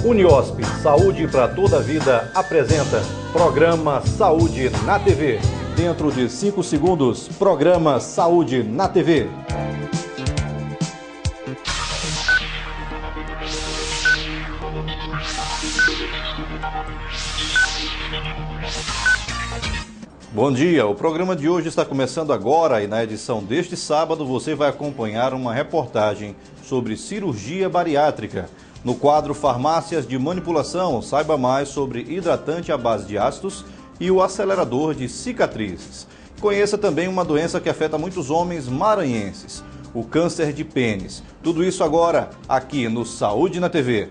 Uniosp, saúde para toda a vida, apresenta programa Saúde na TV. Dentro de 5 segundos, programa Saúde na TV. Bom dia, o programa de hoje está começando agora e na edição deste sábado você vai acompanhar uma reportagem sobre cirurgia bariátrica. No quadro Farmácias de Manipulação, saiba mais sobre hidratante à base de ácidos e o acelerador de cicatrizes. Conheça também uma doença que afeta muitos homens maranhenses, o câncer de pênis. Tudo isso agora aqui no Saúde na TV.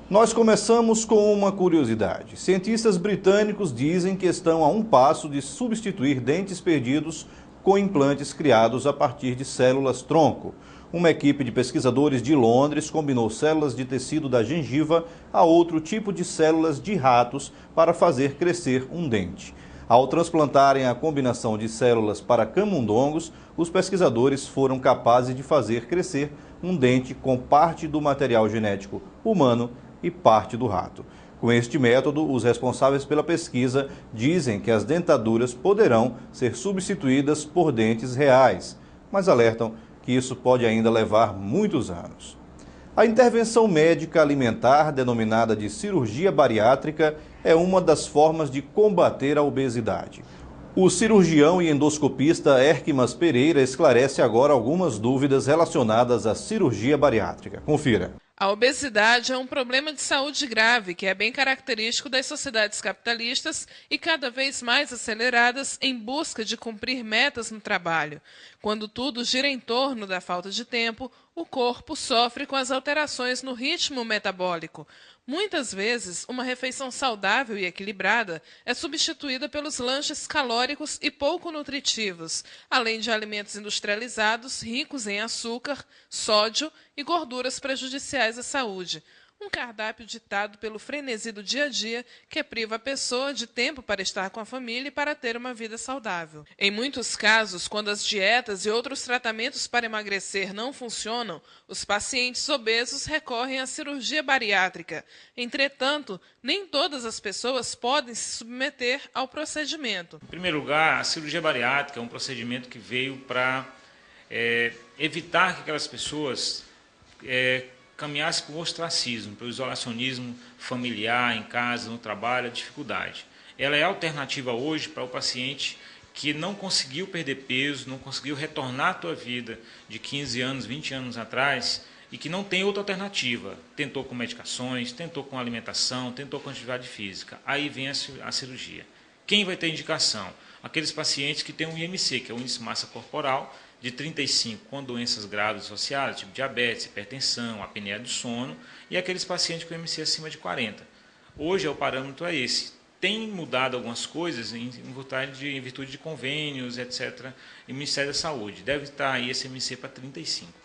Nós começamos com uma curiosidade. Cientistas britânicos dizem que estão a um passo de substituir dentes perdidos com implantes criados a partir de células-tronco. Uma equipe de pesquisadores de Londres combinou células de tecido da gengiva a outro tipo de células de ratos para fazer crescer um dente. Ao transplantarem a combinação de células para camundongos, os pesquisadores foram capazes de fazer crescer um dente com parte do material genético humano e parte do rato. Com este método, os responsáveis pela pesquisa dizem que as dentaduras poderão ser substituídas por dentes reais, mas alertam que isso pode ainda levar muitos anos. A intervenção médica alimentar, denominada de cirurgia bariátrica, é uma das formas de combater a obesidade. O cirurgião e endoscopista Erquimas Pereira esclarece agora algumas dúvidas relacionadas à cirurgia bariátrica. Confira. A obesidade é um problema de saúde grave que é bem característico das sociedades capitalistas e cada vez mais aceleradas em busca de cumprir metas no trabalho. Quando tudo gira em torno da falta de tempo, o corpo sofre com as alterações no ritmo metabólico. Muitas vezes, uma refeição saudável e equilibrada é substituída pelos lanches calóricos e pouco nutritivos, além de alimentos industrializados ricos em açúcar, sódio e gorduras prejudiciais à saúde. Um cardápio ditado pelo frenesi do dia a dia que priva a pessoa de tempo para estar com a família e para ter uma vida saudável. Em muitos casos, quando as dietas e outros tratamentos para emagrecer não funcionam, os pacientes obesos recorrem à cirurgia bariátrica. Entretanto, nem todas as pessoas podem se submeter ao procedimento. Em primeiro lugar, a cirurgia bariátrica é um procedimento que veio para evitar que aquelas pessoas caminhasse para o ostracismo, para o isolacionismo familiar, em casa, no trabalho, a dificuldade. Ela é alternativa hoje para o paciente que não conseguiu perder peso, não conseguiu retornar à tua vida de 15 anos, 20 anos atrás e que não tem outra alternativa. Tentou com medicações, tentou com alimentação, tentou com atividade física. Aí vem a cirurgia. Quem vai ter indicação? Aqueles pacientes que têm um IMC, que é o índice de massa corporal, de 35 com doenças graves associadas, tipo diabetes, hipertensão, apneia do sono, e aqueles pacientes com IMC acima de 40. Hoje o parâmetro é esse. Tem mudado algumas coisas em virtude de convênios, etc., e o Ministério da Saúde. Deve estar aí esse IMC para 35.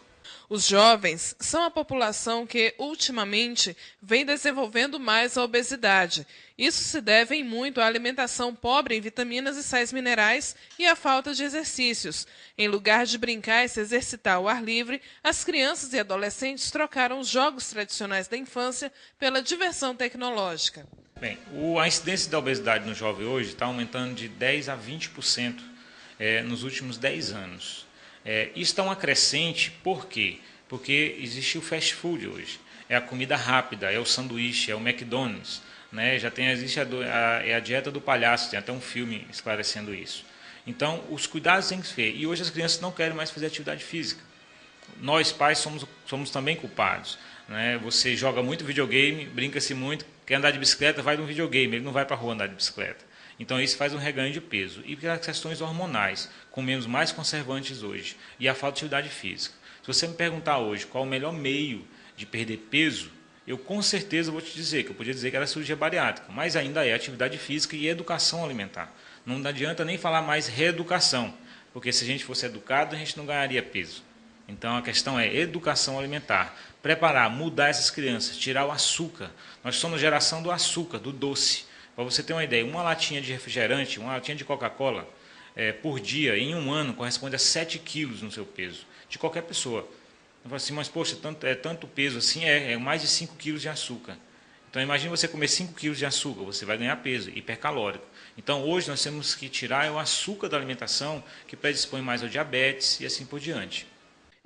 Os jovens são a população que, ultimamente, vem desenvolvendo mais a obesidade. Isso se deve em muito à alimentação pobre em vitaminas e sais minerais e à falta de exercícios. Em lugar de brincar e se exercitar ao ar livre, as crianças e adolescentes trocaram os jogos tradicionais da infância pela diversão tecnológica. Bem, a incidência da obesidade no jovem hoje está aumentando de 10% a 20% nos últimos 10 anos. Isso está uma crescente, por quê? Porque existe o fast food hoje. É a comida rápida, é o sanduíche, é o McDonald's. Né? Existe a dieta do palhaço, tem até um filme esclarecendo isso. Então, os cuidados têm que ser. E hoje as crianças não querem mais fazer atividade física. Nós, pais, somos também culpados. Né? Você joga muito videogame, brinca-se muito, quer andar de bicicleta, vai num videogame, ele não vai para a rua andar de bicicleta. Então, isso faz um reganho de peso. E as questões hormonais, comemos mais conservantes hoje, e a falta de atividade física. Se você me perguntar hoje qual o melhor meio de perder peso, eu com certeza vou te dizer, que eu podia dizer que era cirurgia bariátrica, mas ainda é atividade física e educação alimentar. Não adianta nem falar mais reeducação, porque se a gente fosse educado, a gente não ganharia peso. Então a questão é educação alimentar, preparar, mudar essas crianças, tirar o açúcar. Nós somos geração do açúcar, do doce. Para você ter uma ideia, uma latinha de refrigerante, uma latinha de Coca-Cola, por dia, em um ano, corresponde a 7 quilos no seu peso, de qualquer pessoa. Eu falo assim, mas poxa, tanto peso assim, é mais de 5 quilos de açúcar. Então imagine você comer 5 quilos de açúcar, você vai ganhar peso, hipercalórico. Então hoje nós temos que tirar o açúcar da alimentação, que predispõe mais ao diabetes e assim por diante.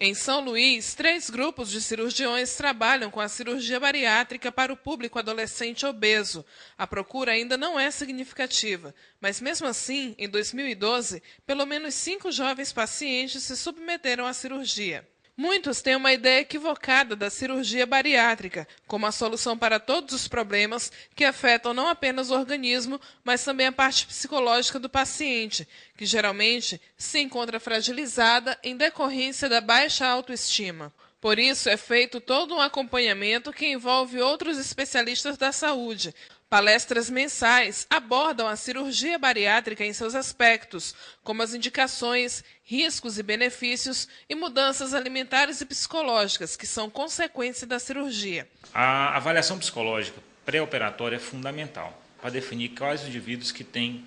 Em São Luís, 3 grupos de cirurgiões trabalham com a cirurgia bariátrica para o público adolescente obeso. A procura ainda não é significativa, mas mesmo assim, em 2012, pelo menos 5 jovens pacientes se submeteram à cirurgia. Muitos têm uma ideia equivocada da cirurgia bariátrica como a solução para todos os problemas que afetam não apenas o organismo, mas também a parte psicológica do paciente, que geralmente se encontra fragilizada em decorrência da baixa autoestima. Por isso, é feito todo um acompanhamento que envolve outros especialistas da saúde. Palestras mensais abordam a cirurgia bariátrica em seus aspectos, como as indicações, riscos e benefícios e mudanças alimentares e psicológicas que são consequência da cirurgia. A avaliação psicológica pré-operatória é fundamental para definir quais os indivíduos que têm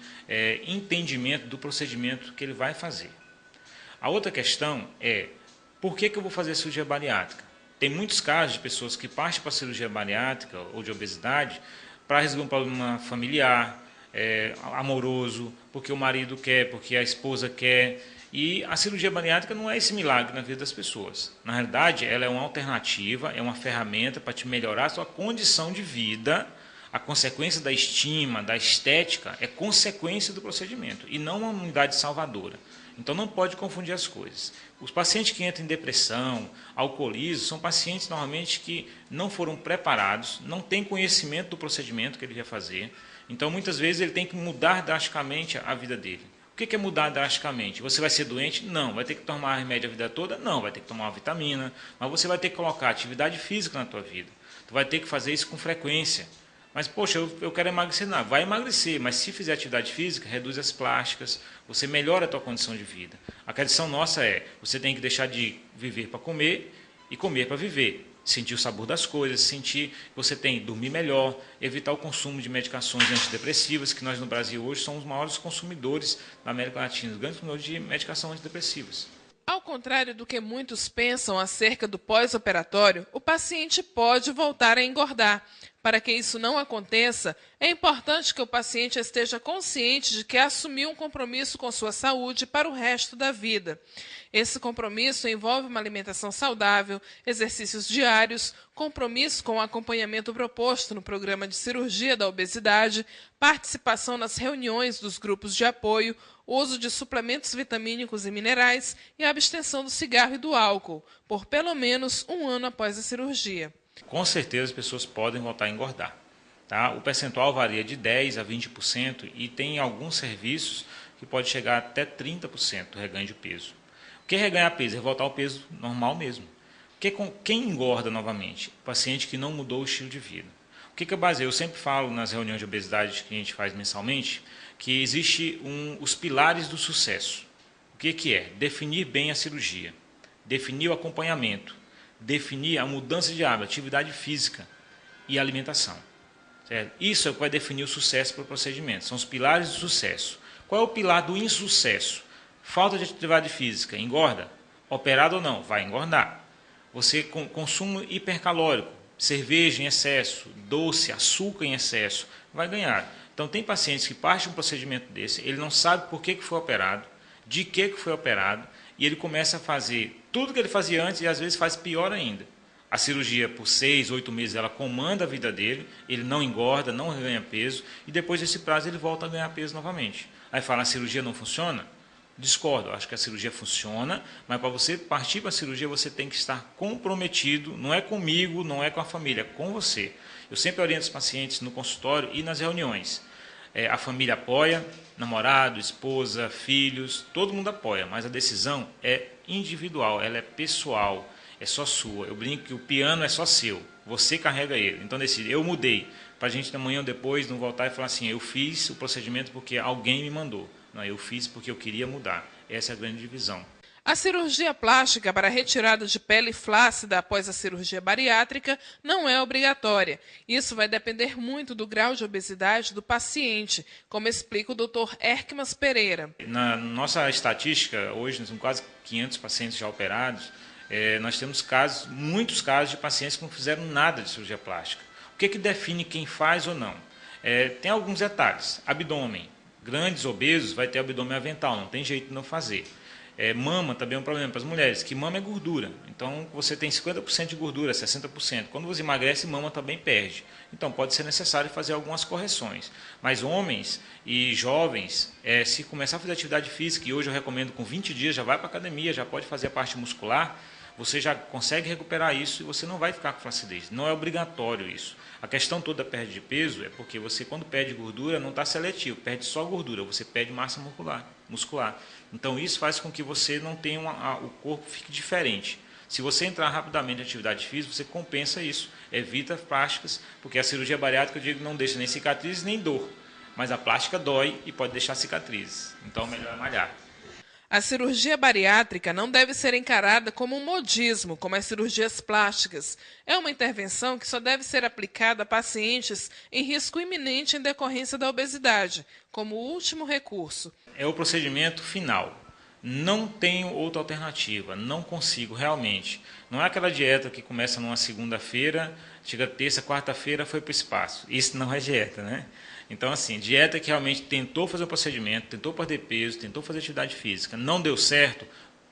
entendimento do procedimento que ele vai fazer. A outra questão é, por que eu vou fazer cirurgia bariátrica? Tem muitos casos de pessoas que partem para a cirurgia bariátrica ou de obesidade para resolver um problema familiar, amoroso, porque o marido quer, porque a esposa quer. E a cirurgia bariátrica não é esse milagre na vida das pessoas. Na realidade, ela é uma alternativa, é uma ferramenta para te melhorar a sua condição de vida. A consequência da estima, da estética, é consequência do procedimento e não uma unidade salvadora. Então não pode confundir as coisas. Os pacientes que entram em depressão, alcoolismo, são pacientes normalmente que não foram preparados, não têm conhecimento do procedimento que ele vai fazer. Então muitas vezes ele tem que mudar drasticamente a vida dele. O que é mudar drasticamente? Você vai ser doente? Não. Vai ter que tomar remédio a vida toda? Não. Vai ter que tomar uma vitamina. Mas você vai ter que colocar atividade física na tua vida. Tu vai ter que fazer isso com frequência. Mas, poxa, eu quero emagrecer. Não, vai emagrecer, mas se fizer atividade física, reduz as plásticas, você melhora a tua condição de vida. A questão nossa é, você tem que deixar de viver para comer e comer para viver. Sentir o sabor das coisas, sentir que você tem que dormir melhor, evitar o consumo de medicações antidepressivas, que nós no Brasil hoje somos os maiores consumidores da América Latina, os grandes consumidores de medicação antidepressivas. Ao contrário do que muitos pensam acerca do pós-operatório, o paciente pode voltar a engordar. Para que isso não aconteça, é importante que o paciente esteja consciente de que assumiu um compromisso com sua saúde para o resto da vida. Esse compromisso envolve uma alimentação saudável, exercícios diários, compromisso com o acompanhamento proposto no programa de cirurgia da obesidade, participação nas reuniões dos grupos de apoio, uso de suplementos vitamínicos e minerais e abstenção do cigarro e do álcool, por pelo menos um ano após a cirurgia. Com certeza as pessoas podem voltar a engordar. Tá? O percentual varia de 10% a 20% e tem alguns serviços que pode chegar até 30% do reganho de peso. O que é reganhar peso? É voltar ao peso normal mesmo. Quem engorda novamente? O paciente que não mudou o estilo de vida. O que eu baseio? Eu sempre falo nas reuniões de obesidade que a gente faz mensalmente que existe os pilares do sucesso. O que é? Definir bem a cirurgia, definir o acompanhamento, definir a mudança de hábito, atividade física e alimentação. Certo? Isso é o que vai definir o sucesso para o procedimento. São os pilares do sucesso. Qual é o pilar do insucesso? Falta de atividade física, engorda? Operado ou não? Vai engordar. Você consumo hipercalórico, cerveja em excesso, doce, açúcar em excesso, vai ganhar. Então tem pacientes que partem de um procedimento desse, ele não sabe por que foi operado, de que foi operado, e ele começa a fazer tudo que ele fazia antes e às vezes faz pior ainda. A cirurgia, por 6, 8 meses, ela comanda a vida dele, ele não engorda, não ganha peso, e depois desse prazo ele volta a ganhar peso novamente. Aí fala, a cirurgia não funciona? Discordo, eu acho que a cirurgia funciona, mas para você partir para a cirurgia você tem que estar comprometido, não é comigo, não é com a família, é com você. Eu sempre oriento os pacientes no consultório e nas reuniões. A família apoia, namorado, esposa, filhos, todo mundo apoia, mas a decisão é individual, ela é pessoal, é só sua. Eu brinco que o piano é só seu, você carrega ele. Então decide, eu mudei, para a gente amanhã ou depois não voltar e falar assim, eu fiz o procedimento porque alguém me mandou. Não, eu fiz porque eu queria mudar. Essa é a grande divisão. A cirurgia plástica para a retirada de pele flácida após a cirurgia bariátrica não é obrigatória. Isso vai depender muito do grau de obesidade do paciente, como explica o Dr. Erkmas Pereira. Na nossa estatística, hoje nós temos quase 500 pacientes já operados. Nós temos muitos casos de pacientes que não fizeram nada de cirurgia plástica. O que define quem faz ou não? Tem alguns detalhes. Abdômen. Grandes obesos vai ter abdômen avental, não tem jeito de não fazer. Mama também é um problema para as mulheres, que mama é gordura. Então, você tem 50% de gordura, 60%. Quando você emagrece, mama também perde. Então, pode ser necessário fazer algumas correções. Mas homens e jovens, se começar a fazer atividade física, e hoje eu recomendo com 20 dias, já vai para a academia, já pode fazer a parte muscular, você já consegue recuperar isso e você não vai ficar com flacidez. Não é obrigatório isso. A questão toda da perda de peso é porque você, quando perde gordura, não está seletivo, perde só gordura, você perde massa muscular. Então, isso faz com que você não tenha o corpo fique diferente. Se você entrar rapidamente em atividade física, você compensa isso, evita plásticas, porque a cirurgia bariátrica, eu digo, não deixa nem cicatrizes nem dor, mas a plástica dói e pode deixar cicatrizes. Então, melhor malhar. A cirurgia bariátrica não deve ser encarada como um modismo, como as cirurgias plásticas. É uma intervenção que só deve ser aplicada a pacientes em risco iminente em decorrência da obesidade, como último recurso. É o procedimento final. Não tenho outra alternativa, não consigo realmente. Não é aquela dieta que começa numa segunda-feira, chega terça, quarta-feira, foi para o espaço. Isso não é dieta, né? Então, assim, dieta que realmente tentou fazer o procedimento, tentou perder peso, tentou fazer atividade física, não deu certo,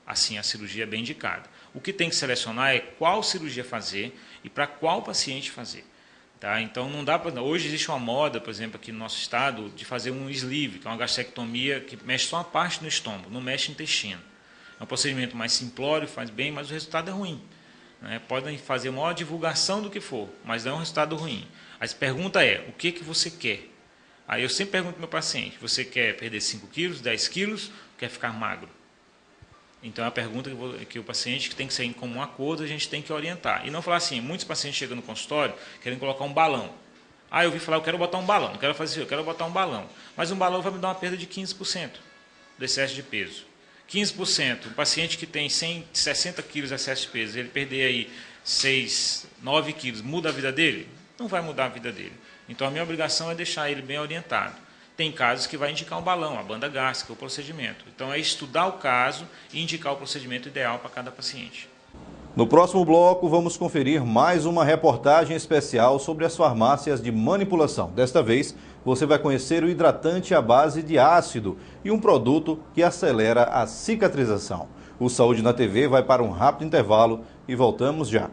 assim, a cirurgia é bem indicada. O que tem que selecionar é qual cirurgia fazer e para qual paciente fazer. Tá? Então, não dá para... Hoje existe uma moda, por exemplo, aqui no nosso estado, de fazer um sleeve, que é uma gastrectomia que mexe só uma parte no estômago, não mexe no intestino. É um procedimento mais simplório, faz bem, mas o resultado é ruim. Né? Podem fazer a maior divulgação do que for, mas é um resultado ruim. A pergunta é, o que você quer? Aí eu sempre pergunto para o meu paciente, você quer perder 5 quilos, 10 quilos, ou quer ficar magro? Então é a pergunta que o paciente tem que ser em comum acordo, a gente tem que orientar. E não falar assim, muitos pacientes chegam no consultório querem colocar um balão. Eu ouvi falar, eu quero botar um balão, não quero fazer isso, eu quero botar um balão. Mas um balão vai me dar uma perda de 15% do excesso de peso. 15%, um paciente que tem 60 quilos de excesso de peso, ele perder aí 6, 9 quilos, muda a vida dele? Não vai mudar a vida dele. Então, a minha obrigação é deixar ele bem orientado. Tem casos que vai indicar um balão, a banda gástrica, o procedimento. Então, é estudar o caso e indicar o procedimento ideal para cada paciente. No próximo bloco, vamos conferir mais uma reportagem especial sobre as farmácias de manipulação. Desta vez, você vai conhecer o hidratante à base de ácido e um produto que acelera a cicatrização. O Saúde na TV vai para um rápido intervalo e voltamos já.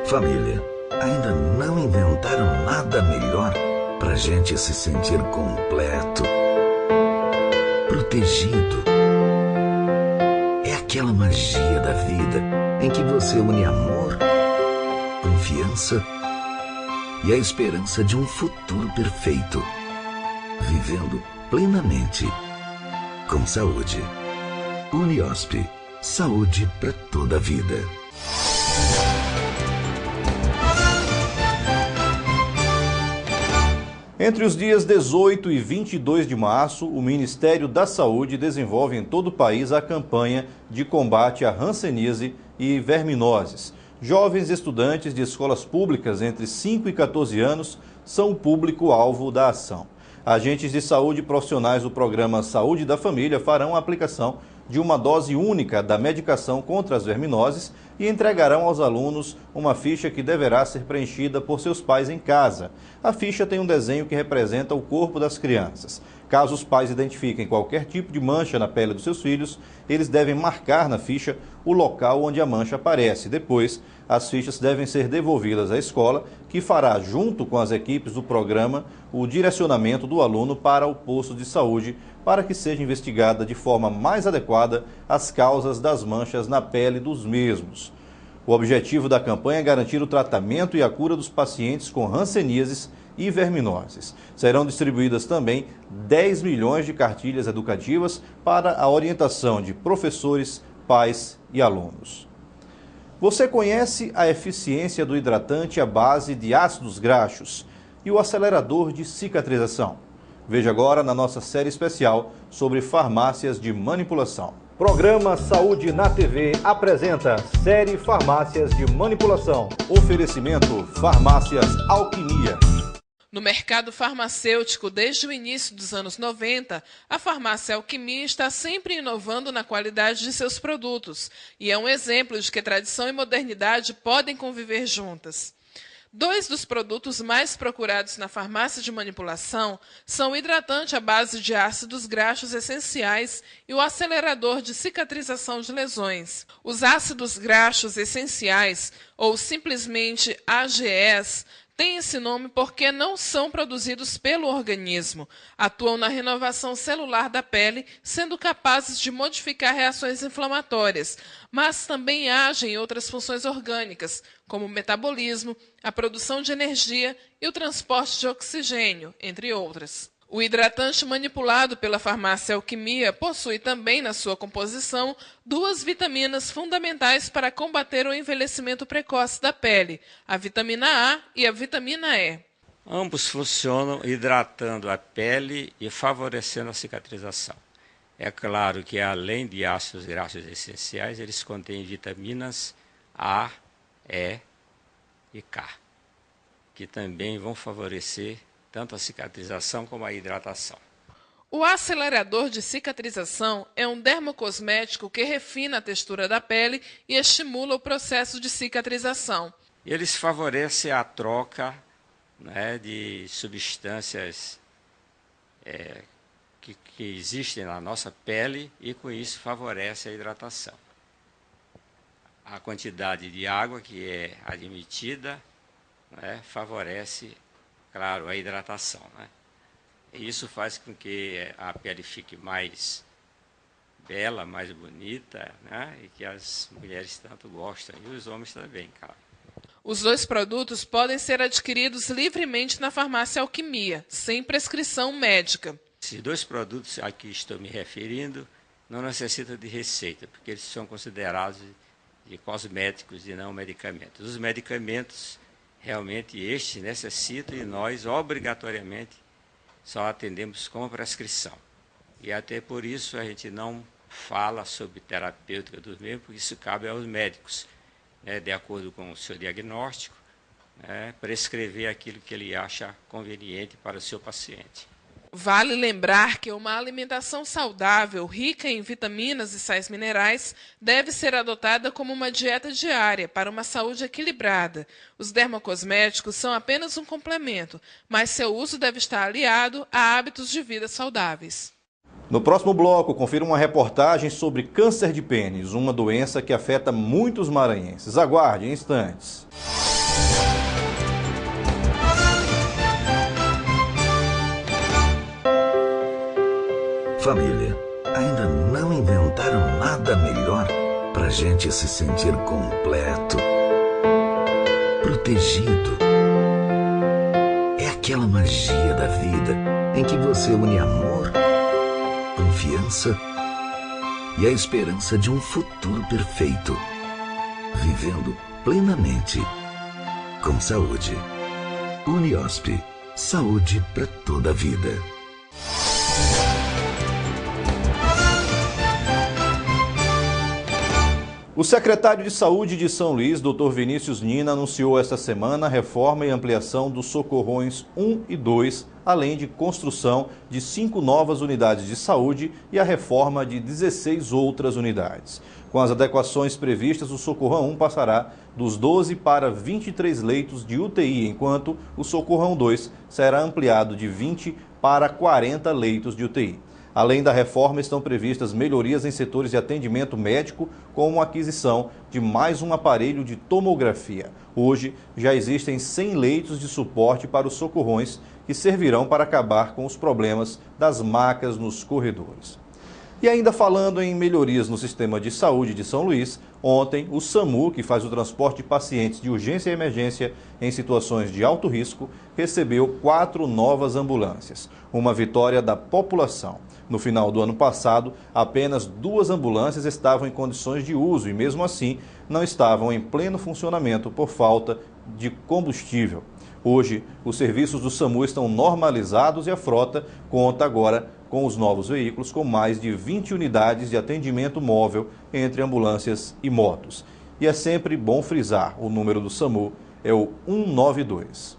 Família, ainda não inventaram nada melhor pra gente se sentir completo, protegido. É aquela magia da vida em que você une amor, confiança e a esperança de um futuro perfeito, vivendo plenamente, com saúde. Uniosp, saúde para toda a vida. Entre os dias 18 e 22 de março, o Ministério da Saúde desenvolve em todo o país a campanha de combate à hanseníase e verminoses. Jovens estudantes de escolas públicas entre 5 e 14 anos são o público-alvo da ação. Agentes de saúde profissionais do programa Saúde da Família farão a aplicação de uma dose única da medicação contra as verminoses e entregarão aos alunos uma ficha que deverá ser preenchida por seus pais em casa. A ficha tem um desenho que representa o corpo das crianças. Caso os pais identifiquem qualquer tipo de mancha na pele dos seus filhos, eles devem marcar na ficha o local onde a mancha aparece. Depois, as fichas devem ser devolvidas à escola, que fará, junto com as equipes do programa, o direcionamento do aluno para o posto de saúde, para que seja investigada de forma mais adequada as causas das manchas na pele dos mesmos. O objetivo da campanha é garantir o tratamento e a cura dos pacientes com hanseníases e verminoses. Serão distribuídas também 10 milhões de cartilhas educativas para a orientação de professores, pais e alunos. Você conhece a eficiência do hidratante à base de ácidos graxos? e o acelerador de cicatrização. Veja agora na nossa série especial sobre farmácias de manipulação. Programa Saúde na TV apresenta série Farmácias de Manipulação. Oferecimento Farmácias Alquimia. No mercado farmacêutico, desde o início dos anos 90, a farmácia Alquimia está sempre inovando na qualidade de seus produtos e é um exemplo de que tradição e modernidade podem conviver juntas. Dois dos produtos mais procurados na farmácia de manipulação são o hidratante à base de ácidos graxos essenciais e o acelerador de cicatrização de lesões. Os ácidos graxos essenciais, ou simplesmente AGEs, têm esse nome porque não são produzidos pelo organismo, atuam na renovação celular da pele, sendo capazes de modificar reações inflamatórias, mas também agem em outras funções orgânicas, como o metabolismo, a produção de energia e o transporte de oxigênio, entre outras. O hidratante manipulado pela farmácia Alquimia possui também na sua composição duas vitaminas fundamentais para combater o envelhecimento precoce da pele, a vitamina A e a vitamina E. Ambos funcionam hidratando a pele e favorecendo a cicatrização. É claro que além de ácidos graxos essenciais, eles contêm vitaminas A, E e K, que também vão favorecer tanto a cicatrização como a hidratação. O acelerador de cicatrização é um dermocosmético que refina a textura da pele e estimula o processo de cicatrização. Eles favorecem a troca, de substâncias que existem na nossa pele e com isso favorece a hidratação. A quantidade de água que é admitida favorece, claro, a hidratação, E isso faz com que a pele fique mais bela, mais bonita, E que as mulheres tanto gostam, e os homens também, claro. Os dois produtos podem ser adquiridos livremente na farmácia Alquimia, sem prescrição médica. Esses dois produtos a que estou me referindo não necessitam de receita, porque eles são considerados de cosméticos e não medicamentos. Os medicamentos realmente este necessita e nós obrigatoriamente só atendemos com prescrição. E até por isso a gente não fala sobre terapêutica dos mesmos, porque isso cabe aos médicos, de acordo com o seu diagnóstico, prescrever aquilo que ele acha conveniente para o seu paciente. Vale lembrar que uma alimentação saudável, rica em vitaminas e sais minerais, deve ser adotada como uma dieta diária para uma saúde equilibrada. Os dermocosméticos são apenas um complemento, mas seu uso deve estar aliado a hábitos de vida saudáveis. No próximo bloco, confira uma reportagem sobre câncer de pênis, uma doença que afeta muitos maranhenses. Aguarde em instantes. Família, ainda não inventaram nada melhor pra gente se sentir completo, protegido. É aquela magia da vida em que você une amor, confiança e a esperança de um futuro perfeito, vivendo plenamente, com saúde. Uniosp, saúde para toda a vida. O secretário de Saúde de São Luís, Dr. Vinícius Nina, anunciou esta semana a reforma e ampliação dos socorrões 1 e 2, além de construção de 5 novas unidades de saúde e a reforma de 16 outras unidades. Com as adequações previstas, o Socorrão 1 passará dos 12 para 23 leitos de UTI, enquanto o Socorrão 2 será ampliado de 20 para 40 leitos de UTI. Além da reforma, estão previstas melhorias em setores de atendimento médico, como a aquisição de mais um aparelho de tomografia. Hoje, já existem 100 leitos de suporte para os socorrões, que servirão para acabar com os problemas das macas nos corredores. E ainda falando em melhorias no sistema de saúde de São Luís, ontem o SAMU, que faz o transporte de pacientes de urgência e emergência em situações de alto risco, recebeu 4 novas ambulâncias, uma vitória da população. No final do ano passado, apenas 2 ambulâncias estavam em condições de uso e, mesmo assim, não estavam em pleno funcionamento por falta de combustível. Hoje, os serviços do SAMU estão normalizados e a frota conta agora com os novos veículos com mais de 20 unidades de atendimento móvel entre ambulâncias e motos. E é sempre bom frisar, o número do SAMU é o 192.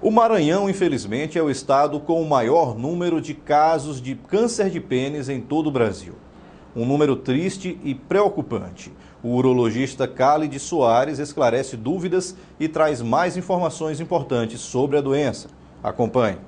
O Maranhão, infelizmente, é o estado com o maior número de casos de câncer de pênis em todo o Brasil. Um número triste e preocupante. O urologista Cálide Soares esclarece dúvidas e traz mais informações importantes sobre a doença. Acompanhe.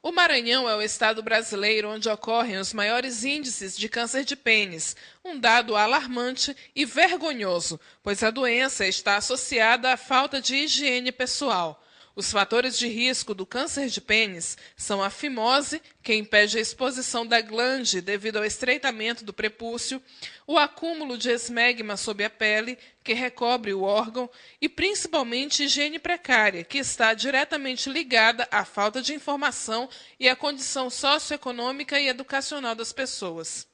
O Maranhão é o estado brasileiro onde ocorrem os maiores índices de câncer de pênis, um dado alarmante e vergonhoso, pois a doença está associada à falta de higiene pessoal. Os fatores de risco do câncer de pênis são a fimose, que impede a exposição da glande devido ao estreitamento do prepúcio, o acúmulo de esmegma sob a pele, que recobre o órgão, e principalmente higiene precária, que está diretamente ligada à falta de informação e à condição socioeconômica e educacional das pessoas.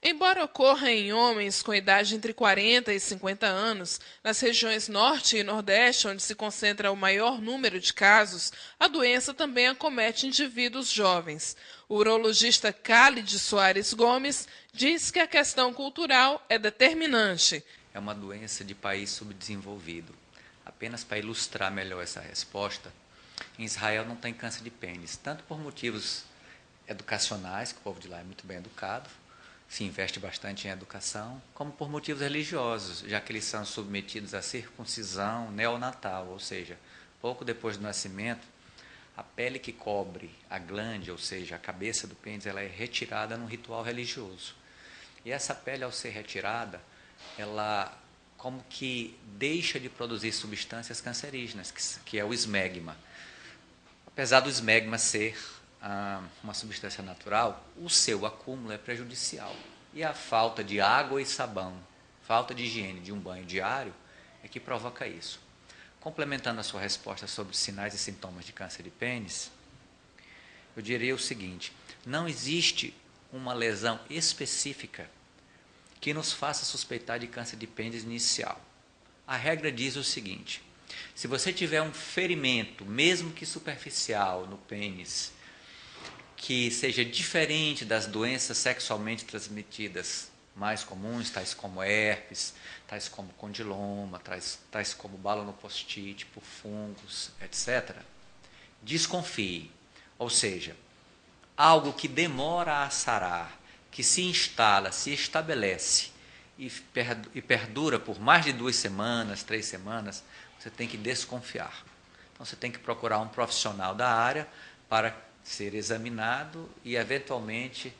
Embora ocorra em homens com idade entre 40 e 50 anos, nas regiões Norte e Nordeste, onde se concentra o maior número de casos, a doença também acomete indivíduos jovens. O urologista Cálide Soares Gomes diz que a questão cultural é determinante. É uma doença de país subdesenvolvido. Apenas para ilustrar melhor essa resposta, em Israel não tem câncer de pênis, tanto por motivos educacionais, que o povo de lá é muito bem educado, se investe bastante em educação, como por motivos religiosos, já que eles são submetidos à circuncisão neonatal, ou seja, pouco depois do nascimento, a pele que cobre a glande, ou seja, a cabeça do pênis, ela é retirada num ritual religioso. E essa pele, ao ser retirada, ela como que deixa de produzir substâncias cancerígenas, que é o esmegma. Apesar do esmegma ser uma substância natural, o seu acúmulo é prejudicial. E a falta de água e sabão, falta de higiene de um banho diário, é que provoca isso. Complementando a sua resposta sobre sinais e sintomas de câncer de pênis, eu diria o seguinte: não existe uma lesão específica que nos faça suspeitar de câncer de pênis inicial. A regra diz o seguinte: se você tiver um ferimento, mesmo que superficial, no pênis, que seja diferente das doenças sexualmente transmitidas mais comuns, tais como herpes, tais como condiloma, tais como balanopostite, por fungos, etc., desconfie. Ou seja, algo que demora a sarar, que se instala, se estabelece e perdura por mais de 2 semanas, 3 semanas, você tem que desconfiar. Então você tem que procurar um profissional da área para ser examinado e, eventualmente,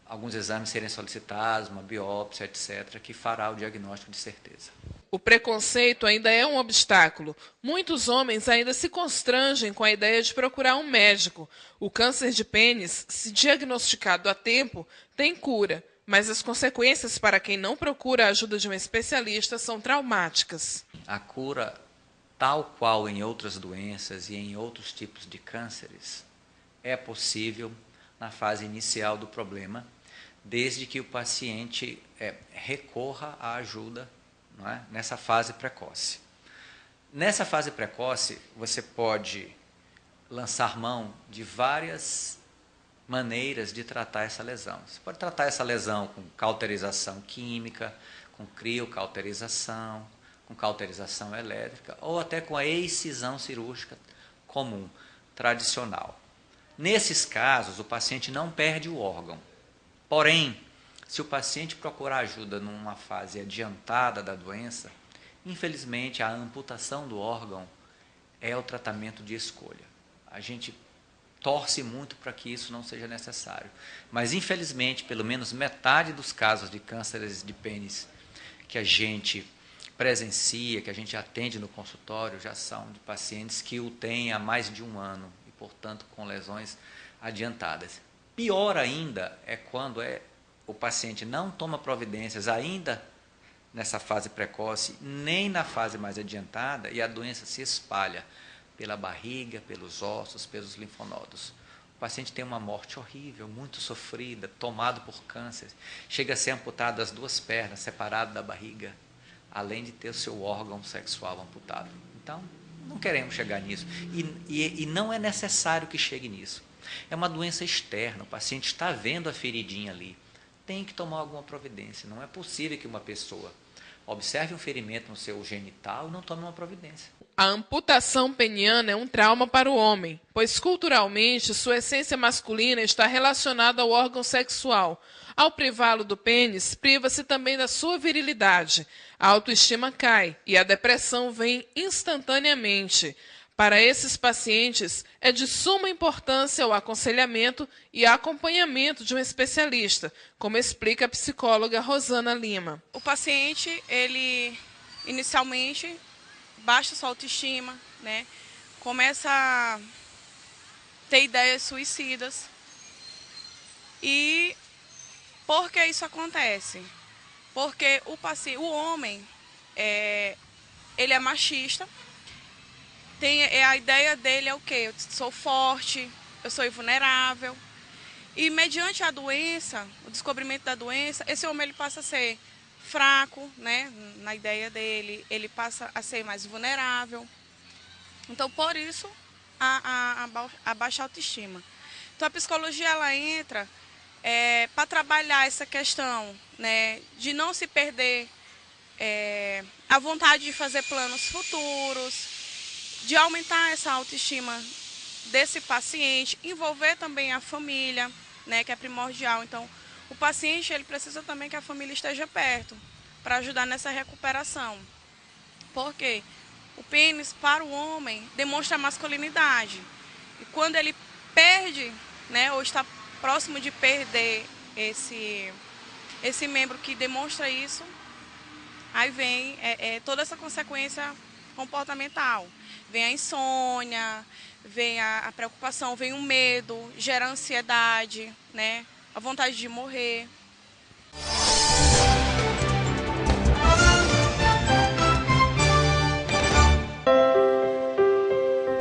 alguns exames serem solicitados, uma biópsia, etc., que fará o diagnóstico de certeza. O preconceito ainda é um obstáculo. Muitos homens ainda se constrangem com a ideia de procurar um médico. O câncer de pênis, se diagnosticado a tempo, tem cura, mas as consequências para quem não procura a ajuda de um especialista são traumáticas. A cura, tal qual em outras doenças e em outros tipos de cânceres, é possível na fase inicial do problema, desde que o paciente recorra à ajuda, não é? Nessa fase precoce. Nessa fase precoce, você pode lançar mão de várias maneiras de tratar essa lesão. Você pode tratar essa lesão com cauterização química, com criocauterização, com cauterização elétrica, ou até com a excisão cirúrgica comum, tradicional. Nesses casos, o paciente não perde o órgão. Porém, se o paciente procurar ajuda numa fase adiantada da doença, infelizmente a amputação do órgão é o tratamento de escolha. A gente torce muito para que isso não seja necessário. Mas, infelizmente, pelo menos metade dos casos de cânceres de pênis que a gente presencia, que a gente atende no consultório, já são de pacientes que o têm há mais de 1 ano e, portanto, com lesões adiantadas. Pior ainda é quando o paciente não toma providências ainda nessa fase precoce, nem na fase mais adiantada, e a doença se espalha pela barriga, pelos ossos, pelos linfonodos. O paciente tem uma morte horrível, muito sofrida, tomado por câncer, chega a ser amputado as 2 pernas, separado da barriga, além de ter o seu órgão sexual amputado. Então, Não queremos chegar nisso. E não é necessário que chegue nisso. É uma doença externa, o paciente está vendo a feridinha ali. Tem que tomar alguma providência. Não é possível que uma pessoa observe um ferimento no seu genital e não tome uma providência. A amputação peniana é um trauma para o homem, pois culturalmente sua essência masculina está relacionada ao órgão sexual. Ao privá-lo do pênis, priva-se também da sua virilidade. A autoestima cai e a depressão vem instantaneamente. Para esses pacientes, é de suma importância o aconselhamento e acompanhamento de um especialista, como explica a psicóloga Rosana Lima. O paciente, ele inicialmente baixa sua autoestima, né? Começa a ter ideias suicidas. E por que isso acontece? Porque o homem, ele é machista. A ideia dele é o quê? Eu sou forte, eu sou invulnerável. E mediante a doença, o descobrimento da doença, esse homem ele passa a ser fraco, né? Na ideia dele, ele passa a ser mais vulnerável. Então, por isso, a baixa autoestima. Então, a psicologia ela entra para trabalhar essa questão, né, de não se perder a vontade de fazer planos futuros, de aumentar essa autoestima desse paciente, envolver também a família, né, que é primordial. Então, o paciente ele precisa também que a família esteja perto para ajudar nessa recuperação. Por quê? O pênis, para o homem, demonstra masculinidade. E quando ele perde, né, ou está próximo de perder esse membro que demonstra isso, aí vem toda essa consequência comportamental. Vem a insônia, vem a preocupação, vem o medo, gera ansiedade, né? A vontade de morrer.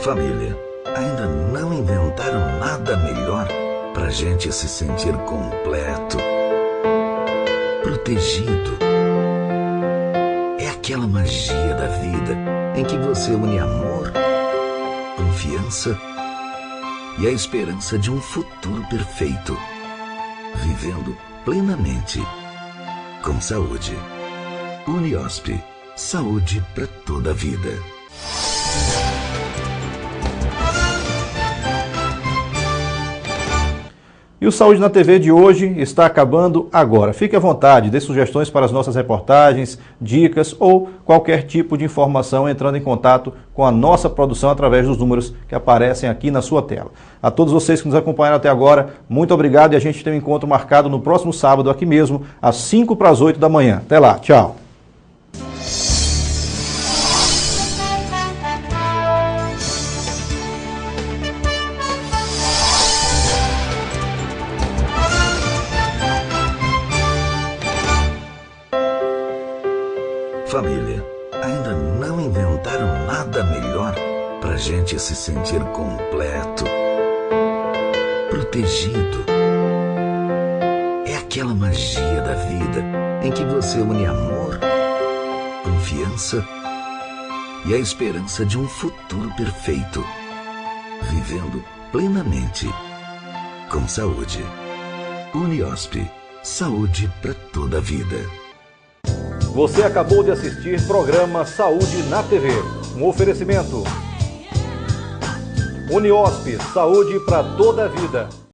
Família, ainda não inventaram nada melhor pra gente se sentir completo, protegido. É aquela magia da vida em que você une amor, confiança e a esperança de um futuro perfeito, vivendo plenamente, com saúde. Uniosp, saúde para toda a vida. E o Saúde na TV de hoje está acabando agora. Fique à vontade, dê sugestões para as nossas reportagens, dicas ou qualquer tipo de informação entrando em contato com a nossa produção através dos números que aparecem aqui na sua tela. A todos vocês que nos acompanharam até agora, muito obrigado e a gente tem um encontro marcado no próximo sábado aqui mesmo, às 7:55 da manhã. Até lá, tchau! Família, ainda não inventaram nada melhor pra gente se sentir completo, protegido. É aquela magia da vida em que você une amor, confiança e a esperança de um futuro perfeito, vivendo plenamente, com saúde. Uniosp, saúde para toda a vida. Você acabou de assistir programa Saúde na TV. Um oferecimento. Uniosp, saúde para toda a vida.